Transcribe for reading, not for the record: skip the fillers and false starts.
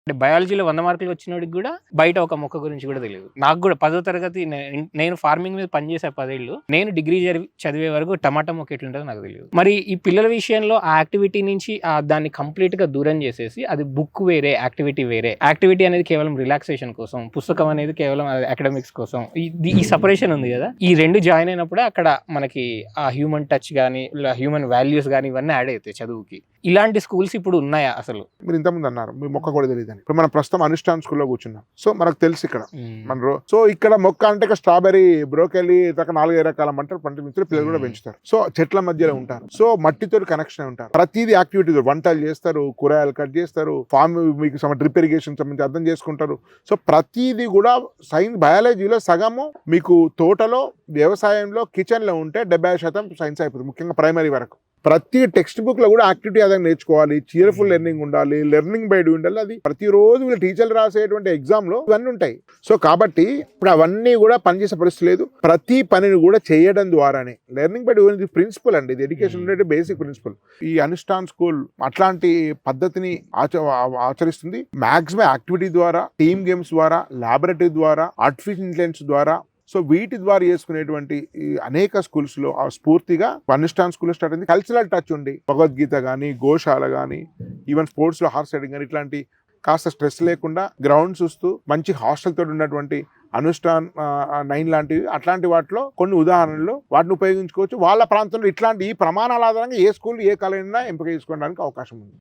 అంటే బయాలజీలో 100 మార్కులు వచ్చినోడికి గూడా బయట ఒక మొక్క గురించి గూడా తెలీదు. నాకు గూడా 10వ తరగతి నేను ఫార్మింగ్ మీద పనిచేసా 10 ఏళ్ళు. నేను డిగ్రీ చదివే వరకు టమాటా మొక్క ఎట్లుంటదో నాకు తెలీదు. మరి ఈ పిల్లల విషయంలో ఆ యాక్టివిటీ నుంచి దాన్ని కంప్లీట్‌గా దూరం చేసేసి అది బుక్ వేరే, యాక్టివిటీ వేరే. యాక్టివిటీ అనేది కేవలం రిలాక్సేషన్ కోసం, పుస్తకం అనేది కేవలం అకాడమిక్స్ కోసం. ఈ సెపరేషన్ ఉంది గదా! ఈ 2 జాయిన్ అయినప్పుడే అక్కడ మనకి ఆ హ్యూమన్ టచ్ గాని, హ్యూమన్ వాల్యూస్ గాని ఇవన్నీ యాడ్ అయితాయి చదువుకి. ఇలాంటి స్కూల్స్ ఇప్పుడు ఉన్నాయా అసలు? మీరు ఇంతకుముందు అన్నారు మీ మొక్క కూడా తెలియదని. ఇప్పుడు మనం ప్రస్తుతం అనుష్ఠాన్ స్కూల్లో కూర్చున్నాం. సో మనకు తెలుసు ఇక్కడ సో ఇక్కడ మొక్క అంటే స్ట్రాబెరీ, బ్రోకెలీ, 4-5 రకాల మంటలు పండించారు. పిల్లలు కూడా పెంచుతారు. సో చెట్ల మధ్యలో ఉంటారు. సో మట్టితో కనెక్షన్ ఉంటారు. ప్రతిదీ యాక్టివిటీ, వంటలు చేస్తారు, కూరగాయలు కట్ చేస్తారు, ఫార్మ్ మీకు డ్రిప్ ఇరిగేషన్ సంబంధించి అర్థం చేసుకుంటారు. సో ప్రతిదీ కూడా సైన్స్, బయాలజీలో సగము మీకు తోటలో, వ్యవసాయంలో, కిచెన్ లో ఉంటే 70% సైన్స్ అయిపోతుంది. ముఖ్యంగా ప్రైమరీ వరకు ప్రతి టెక్స్ట్ బుక్ లో కూడా యాక్టివిటీ అదని నేర్చుకోవాలి, చీర్ఫుల్ లెర్నింగ్ ఉండాలి, లెర్నింగ్ బై డూయింగ్ ఉండాలి. అది ప్రతిరోజు వీళ్ళు టీచర్లు రాసేటువంటి ఎగ్జామ్ లో ఇవన్నీ ఉంటాయి. సో కాబట్టి ఇప్పుడు అవన్నీ కూడా పనిచేసే పరిస్థితి లేదు. ప్రతి పనిని కూడా చేయడం ద్వారానే లెర్నింగ్ బై డూయింగ్ ప్రిన్సిపల్ అండి. ఇది ఎడ్యుకేషన్ ఉండే బేసిక్ ప్రిన్సిపల్. ఈ అనుష్ఠాన్ స్కూల్ అట్లాంటి పద్ధతిని ఆచరిస్తుంది. మాక్సిమం యాక్టివిటీ ద్వారా, టీమ్ గేమ్స్ ద్వారా, లాబొరేటరీ ద్వారా, ఆర్టిఫిషియల్ ఇంటెలిజెన్స్ ద్వారా, సో వీటి ద్వారా చేసుకునేటువంటి అనేక స్కూల్స్ లో ఆ స్ఫూర్తిగా అనుష్ఠాన్ స్కూల్ స్టార్ట్ అయింది. కల్చరల్ టచ్ ఉండి భగవద్గీత కానీ, గోశాల కానీ, ఈవెన్ స్పోర్ట్స్ లో హార్స్ రైడింగ్ కానీ, ఇట్లాంటి కాస్త స్ట్రెస్ లేకుండా గ్రౌండ్ చూస్తూ మంచి హాస్టల్ తోటి ఉన్నటువంటి అనుష్ఠాన్ 9 లాంటివి, అట్లాంటి వాటిలో కొన్ని ఉదాహరణలు వాటిని ఉపయోగించుకోవచ్చు. వాళ్ళ ప్రాంతంలో ఇట్లాంటి ఈ ప్రమాణాల ఆధారంగా ఏ స్కూల్, ఏ కాలేజీ ఎంపిక చేసుకోవడానికి అవకాశం ఉంది.